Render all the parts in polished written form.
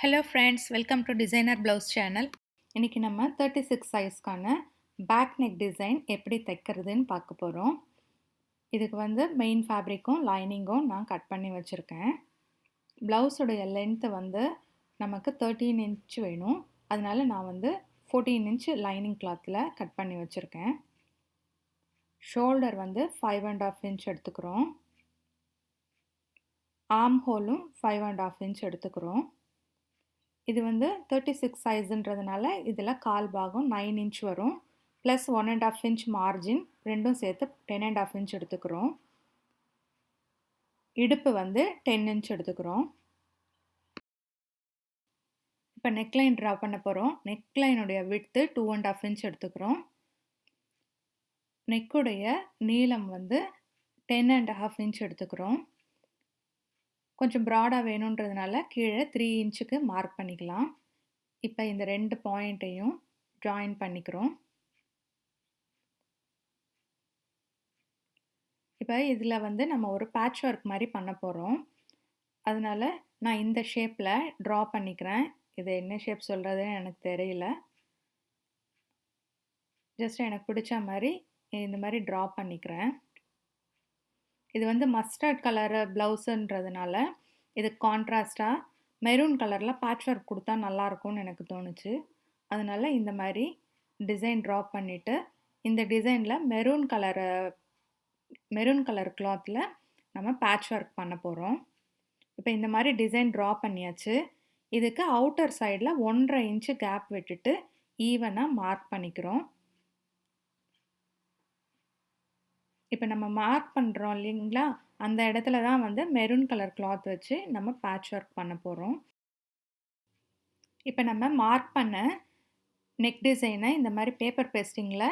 Hello friends, welcome to Designer Blouse channel. இன்னைக்கு நம்ம 36 சைஸ்க்கான back neck design எப்படி தைக்கிறதுன்னு பார்க்க போகிறோம். இதுக்கு வந்து மெயின் ஃபேப்ரிக்கும் லைனிங்கும் நான் கட் பண்ணி வச்சுருக்கேன். ப்ளவுஸுடைய லென்த்து வந்து நமக்கு 13 இன்ச் வேணும். அதனால நான் வந்து 14 இன்ச் லைனிங் கிளாத்தில் கட் பண்ணி வச்சுருக்கேன். ஷோல்டர் வந்து 5.5 இன்ச் எடுத்துக்கிறோம். ஆர்ம் ஹோலும் 5.5 இன்ச் எடுத்துக்கிறோம். இது வந்து 36 சைஸ்ன்றதுனால இதில் கால் பாகம் 9 இன்ச் வரும். ப்ளஸ் 1.5 இன்ச் மார்ஜின் ரெண்டும் சேர்த்து 10.5 இன்ச் எடுத்துக்கிறோம். இடுப்பு வந்து 10 இன்ச் எடுத்துக்கிறோம். இப்போ நெக்லைன் ட்ரா பண்ண போகிறோம். நெக்லைனுடைய விட்த்து 2.5 இன்ச் எடுத்துக்கிறோம். நெக்குடைய நீளம் வந்து 10.5 இன்ச் எடுத்துக்கிறோம். கொஞ்சம் ப்ராடாக வேணுன்றதுனால கீழே 3 இன்ச்சுக்கு மார்க் பண்ணிக்கலாம். இப்போ இந்த ரெண்டு பாயிண்ட்டையும் ஜாயின் பண்ணிக்கிறோம். இப்போ இதில் வந்து நம்ம ஒரு பேட்ச் ஒர்க் மாதிரி பண்ண போகிறோம். அதனால் நான் இந்த ஷேப்பில் ட்ரா பண்ணிக்கிறேன். இது என்ன ஷேப் சொல்கிறதுன்னு எனக்கு தெரியல. ஜஸ்ட் எனக்கு பிடிச்ச மாதிரி இந்த மாதிரி ட்ரா பண்ணிக்கிறேன். இது வந்து மஸ்டர்ட் கலர் ப்ளவுஸுன்றதுனால இதுக்கு கான்ட்ராஸ்டாக மெரூன் கலரில் பேட்ச் ஒர்க் கொடுத்தா நல்லாயிருக்கும்னு எனக்கு தோணுச்சு. அதனால் இந்த மாதிரி டிசைன் ட்ரா பண்ணிவிட்டு இந்த டிசைனில் மெரூன் கலர் கிளாத்தில் நம்ம பேட்ச் ஒர்க் பண்ண போகிறோம். இப்போ இந்த மாதிரி டிசைன் ட்ரா பண்ணியாச்சு. இதுக்கு அவுட்டர் சைடில் 1.5 இன்ச்சு கேப் விட்டுட்டு ஈவனாக மார்க் பண்ணிக்கிறோம். இப்போ நம்ம மார்க் பண்ணுறோம் இல்லைங்களா, அந்த இடத்துல தான் வந்து மெரூன் கலர் கிளாத் வச்சு நம்ம பேட்ச் ஒர்க் பண்ண போகிறோம். இப்போ நம்ம மார்க் பண்ண நெக் டிசைனை இந்த மாதிரி பேப்பர் பேஸ்டிங்கில்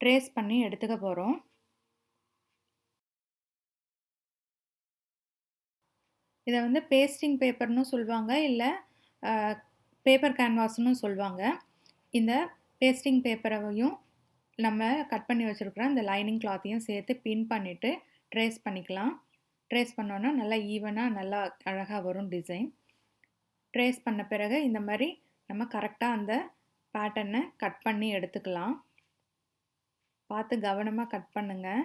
ட்ரேஸ் பண்ணி எடுத்துக்க போகிறோம். இதை வந்து பேஸ்டிங் பேப்பர்னு சொல்லுவாங்க, இல்லை பேப்பர் கேன்வாஸ்னு சொல்லுவாங்க. இந்த பேஸ்டிங் பேப்பரையும் நம்ம கட் பண்ணி வச்சுருக்குற இந்த லைனிங் கிளாத்தையும் சேர்த்து பின் பண்ணிவிட்டு ட்ரேஸ் பண்ணிக்கலாம். ட்ரேஸ் பண்ணோன்னா நல்லா ஈவனாக நல்லா அழகாக வரும் டிசைன். ட்ரேஸ் பண்ண பிறகு இந்த மாதிரி நம்ம கரெக்டாக அந்த பேட்டர்னை கட் பண்ணி எடுத்துக்கலாம். பார்த்து கவனமாக கட் பண்ணுங்கள்.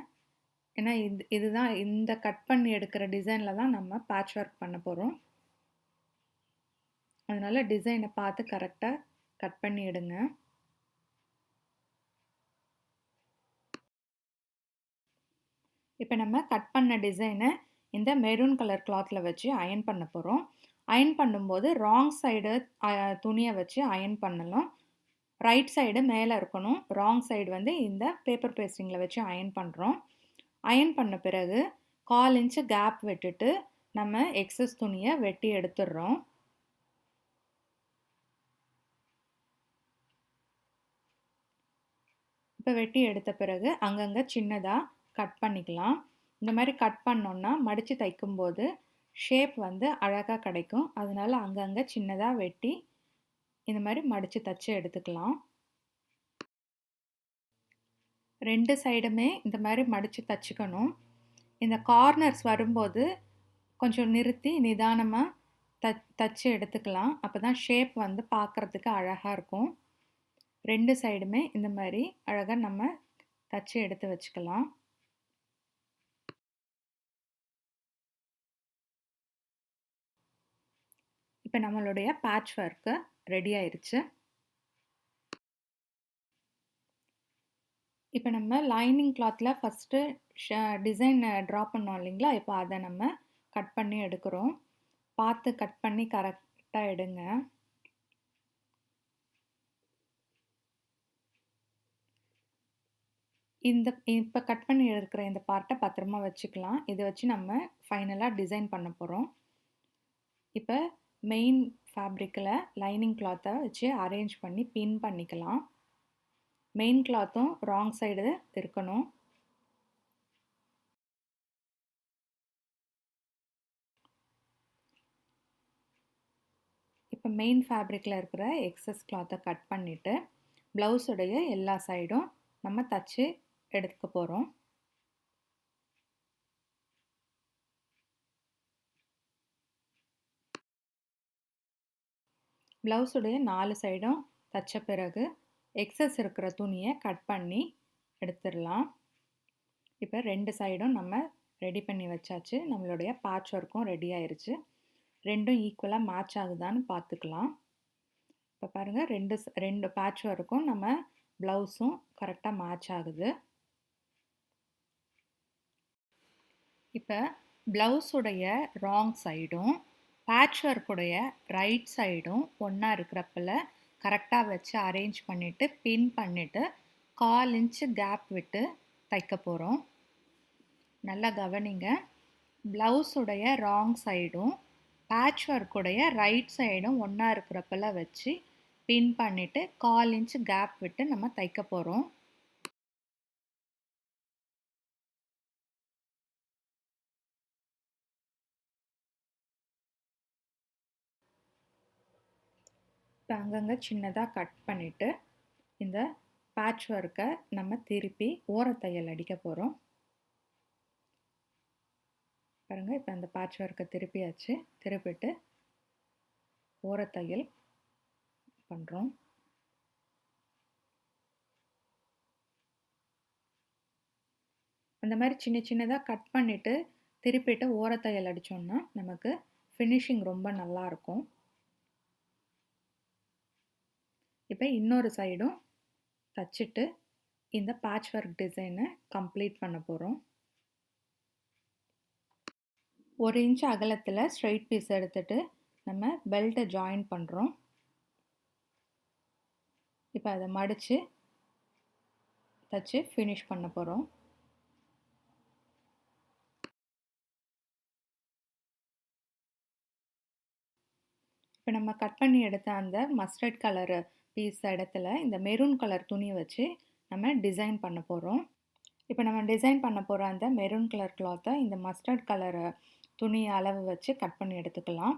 ஏன்னா இதுதான் இந்த கட் பண்ணி எடுக்கிற டிசைனில் தான் நம்ம பேட்ச் ஒர்க் பண்ண போகிறோம். அதனால் டிசைனை பார்த்து கரெக்டாக கட் பண்ணி எடுங்க. இப்போ நம்ம கட் பண்ண டிசைனை இந்த மெரூன் கலர் கிளாத்தில் வச்சு அயன் பண்ண போகிறோம். அயன் பண்ணும்போது ராங் சைடு துணியை வச்சு அயன் பண்ணலாம். ரைட் சைடு மேலே இருக்கணும். ராங் சைடு வந்து இந்த பேப்பர் பேஸ்டிங்கில் வச்சு அயன் பண்ணுறோம். அயன் பண்ண பிறகு 1/4 இன்ச்சு கேப் விட்டுட்டு நம்ம எக்ஸஸ் துணியை வெட்டி எடுத்துடுறோம். இப்போ வெட்டி எடுத்த பிறகு அங்கங்கே சின்னதாக கட் பண்ணிக்கலாம். இந்த மாதிரி கட் பண்ணோன்னா மடித்து தைக்கும்போது ஷேப் வந்து அழகாக கிடைக்கும். அதனால அங்கங்கே சின்னதாக வெட்டி இந்த மாதிரி மடித்து தைச்சி எடுத்துக்கலாம். ரெண்டு சைடுமே இந்த மாதிரி மடித்து தைச்சிக்கணும். இந்த கார்னர்ஸ் வரும்போது கொஞ்சம் நிறுத்தி நிதானமாக தைச்சி எடுத்துக்கலாம். அப்போ தான் ஷேப் வந்து பார்க்குறதுக்கு அழகாக இருக்கும். ரெண்டு சைடுமே இந்த மாதிரி அழகாக நம்ம தைச்சி எடுத்து வச்சுக்கலாம். இப்போ நம்மளுடைய பேட்ச் ஒர்க்கு ரெடி ஆயிடுச்சு. இப்போ நம்ம லைனிங் கிளாத்தில் ஃபஸ்ட்டு டிசைன் ட்ரா பண்ணோம் இல்லைங்களா, இப்போ அதை நம்ம கட் பண்ணி எடுக்கிறோம். பார்த்து கட் பண்ணி கரெக்டாக எடுங்க. இப்போ கட் பண்ணி எடுக்கிற இந்த பார்ட்டை பத்திரமா வச்சுக்கலாம். இதை வச்சு நம்ம ஃபைனலாக டிசைன் பண்ண போகிறோம். இப்போ மெயின் ஃபேப்ரிக்கில் லைனிங் கிளாத்தை வச்சு அரேஞ்ச் பண்ணி பின் பண்ணிக்கலாம். மெயின் கிளாத்தும் ராங் சைடு இருக்கணும். இப்போ மெயின் ஃபேப்ரிக்கில் இருக்கிற எக்ஸஸ் கிளாத்தை கட் பண்ணிவிட்டு ப்ளவுஸுடைய எல்லா சைடும் நம்ம தச்சு எடுத்துக்க போகிறோம். ப்ளவுஸுடைய 4 சைடும் தச்ச பிறகு எக்ஸஸ் இருக்கிற துணியை கட் பண்ணி எடுத்துடலாம். இப்போ 2 சைடும் நம்ம ரெடி பண்ணி வச்சாச்சு. நம்மளுடைய பேட்ச் ஒர்க்கும் ரெடி ஆயிருச்சு. ரெண்டும் ஈக்குவலாக மேட்ச் ஆகுதான்னு பார்த்துக்கலாம். இப்போ பாருங்கள், ரெண்டு பேட்ச் ஒர்க்கும் நம்ம ப்ளவுஸும் கரெக்டாக மேட்ச் ஆகுது. இப்போ ப்ளவுஸுடைய ராங் சைடும் பேட்ச் ஒர்க்குடைய ரைட் சைடும் ஒன்றா இருக்கிறப்பல கரெக்டாக வச்சு அரேஞ்ச் பண்ணிவிட்டு பின் பண்ணிவிட்டு 1/4 இன்ச்சு கேப் விட்டு தைக்க போகிறோம். நல்லா கவனிங்க. ப்ளவுஸுடைய ராங் சைடும் பேட்ச் ஒர்க்குடைய ரைட் சைடும் ஒன்றா இருக்கிறப்பல வச்சு பின் பண்ணிவிட்டு 1/4 இன்ச்சு கேப் விட்டு நம்ம தைக்க போகிறோம். இப்போ அங்கங்கே சின்னதாக கட் பண்ணிவிட்டு இந்த பேட்ச் ஒர்க்கை நம்ம திருப்பி ஓரத்தையல் அடிக்க போகிறோம். பாருங்கள், இப்போ அந்த பேட்ச் ஒர்க்கை திருப்பியாச்சு. திருப்பிட்டு ஓரத்தையல் பண்ணுறோம். அந்த மாதிரி சின்ன சின்னதாக கட் பண்ணிவிட்டு திருப்பிட்டு ஓரத்தையல் அடித்தோம்னா நமக்கு ஃபினிஷிங் ரொம்ப நல்லாயிருக்கும். இப்போ இன்னொரு சைடும் தச்சுட்டு இந்த பேட்ச் ஒர்க் டிசைனை கம்ப்ளீட் பண்ண போகிறோம். 1 இன்ச் அகலத்தில் ஸ்ட்ரைட் பீஸ் எடுத்துகிட்டு நம்ம பெல்ட்டை ஜாயின் பண்ணுறோம். இப்போ அதை மடித்து தச்சு ஃபினிஷ் பண்ண போகிறோம். இப்போ நம்ம கட் பண்ணி எடுத்த அந்த மஸ்டர்ட் கலர் பீஸ் இடத்துல இந்த மெரூன் கலர் துணியை வச்சு நம்ம டிசைன் பண்ண போகிறோம். இப்போ நம்ம டிசைன் பண்ண போகிற அந்த மெரூன் கலர் கிளாத்தை இந்த மஸ்டர்ட் கலர் துணி அளவு வச்சு கட் பண்ணி எடுத்துக்கலாம்.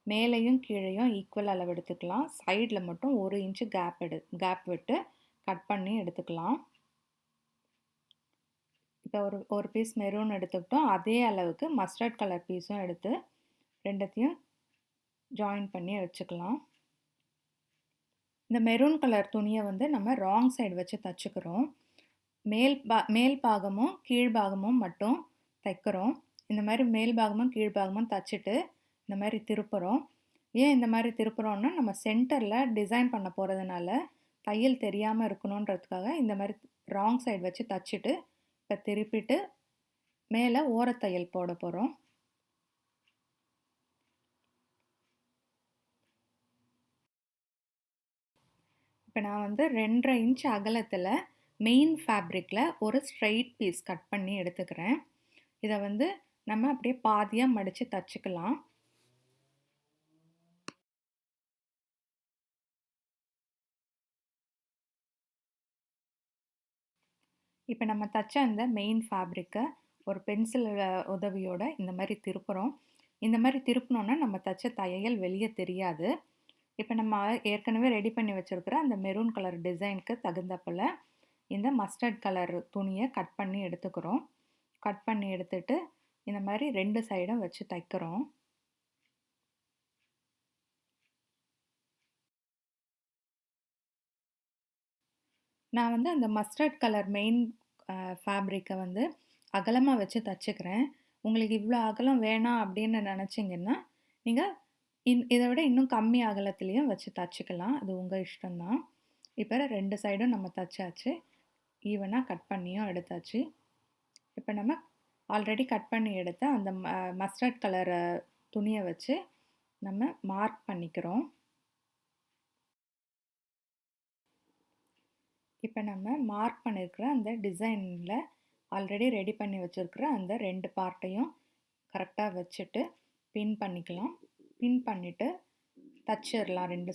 மேலேயும் கீழேயும் ஈக்குவல் அளவு எடுத்துக்கலாம். சைடில் மட்டும் 1 இன்ச்சு கேப் விட்டு கட் பண்ணி எடுத்துக்கலாம். இப்போ ஒரு பீஸ் மெரூன் எடுத்துக்கிட்டோம். அதே அளவுக்கு மஸ்டர்ட் கலர் பீஸும் எடுத்து ரெண்டத்தையும் ஜாயின் பண்ணி வச்சுக்கலாம். இந்த மெரூன் கலர் துணியை வந்து நம்ம ராங் சைடு வச்சு தச்சுக்கிறோம். மேல் பாகமும் கீழ் பாகமும் மட்டும் தைக்கிறோம். இந்த மாதிரி மேல் பாகமும் கீழ் பாகமும் தச்சுட்டு இந்த மாதிரி திருப்புறோம். ஏன் இந்த மாதிரி திருப்புறோம்னா நம்ம சென்டரில் டிசைன் பண்ண போகிறதுனால தையல் தெரியாமல் இருக்கணுன்றதுக்காக இந்த மாதிரி ராங் சைடு வச்சு தச்சுட்டு இப்போ திருப்பிட்டு மேலே ஓரத்தையல் போட போகிறோம். இப்போ நான் வந்து 2.5 இன்ச் அகலத்தில் மெயின் ஃபேப்ரிக்கில் ஒரு ஸ்ட்ரைட் பீஸ் கட் பண்ணி எடுத்துக்கிறேன். இதை வந்து நம்ம அப்படியே பாதியாக மடித்து தச்சுக்கலாம். இப்போ நம்ம தச்ச அந்த மெயின் ஃபேப்ரிக்கை ஒரு பென்சில் உதவியோட இந்த மாதிரி திருப்புறோம். இந்த மாதிரி திருப்பினோன்னா நம்ம தச்ச தையல் வெளியே தெரியாது. இப்போ நம்ம ஏற்கனவே ரெடி பண்ணி வச்சுருக்கிற அந்த மெரூன் கலர் டிசைனுக்கு தகுந்தப்போல் இந்த மஸ்டர்ட் கலர் துணியை கட் பண்ணி எடுத்துக்கிறோம். கட் பண்ணி எடுத்துட்டு இந்த மாதிரி 2 சைடும் வச்சு தைக்கிறோம். நான் வந்து அந்த மஸ்டர்ட் கலர் மெயின் ஃபேப்ரிக்கை வந்து அகலமாக வச்சு தச்சுக்கிறேன். உங்களுக்கு இவ்வளோ அகலம் வேணாம் அப்படின்னு நினச்சிங்கன்னா நீங்கள் இதை விட இன்னும் கம்மி அகலத்துலேயும் வச்சு தச்சுக்கலாம். அது உங்கள் இஷ்டம்தான். இப்போ 2 சைடும் நம்ம தச்சாச்சு. ஈவனாக கட் பண்ணியும் எடுத்தாச்சு. இப்போ நம்ம ஆல்ரெடி கட் பண்ணி எடுத்த அந்த மஸ்டர்ட் கலர் துணியை வச்சு நம்ம மார்க் பண்ணிக்கிறோம். இப்போ நம்ம மார்க் பண்ணியிருக்கிற அந்த டிசைனில் ஆல்ரெடி ரெடி பண்ணி வச்சுருக்கிற அந்த 2 பார்ட்டையும் கரெக்டாக வச்சுட்டு பின் பண்ணிக்கலாம். பின் பண்ணிவிட்டு தச்சிடலாம். 2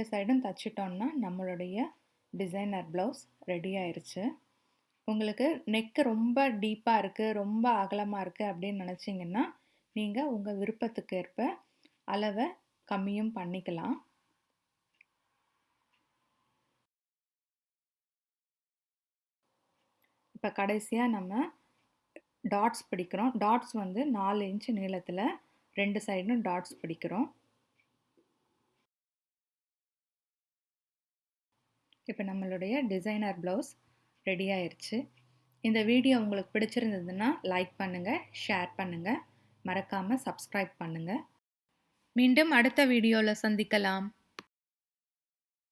சைடும் தச்சிட்டோம்னா நம்மளுடைய டிசைனர் ப்ளவுஸ் ரெடி ஆயிடுச்சு. உங்களுக்கு நெக்கு ரொம்ப டீப்பாக இருக்குது, ரொம்ப அகலமாக இருக்குது அப்படின்னு நினச்சிங்கன்னா நீங்கள் உங்கள் விருப்பத்துக்கு ஏற்ப அளவை கம்மியும் பண்ணிக்கலாம். இப்போ கடைசியாக நம்ம டாட்ஸ் பிடிக்கிறோம். டாட்ஸ் வந்து 4 இன்ச்சு நீளத்தில் 2 சைடும் டாட்ஸ் பிடிக்கிறோம். இப்போ நம்மளுடைய டிசைனர் ப்ளவுஸ் ரெடி ஆயிருச்சு. இந்த வீடியோ உங்களுக்கு பிடிச்சிருந்ததுன்னா லைக் பண்ணுங்கள், ஷேர் பண்ணுங்கள், மறக்காமல் சப்ஸ்கிரைப் பண்ணுங்கள். மீண்டும் அடுத்த வீடியோவில் சந்திக்கலாம்.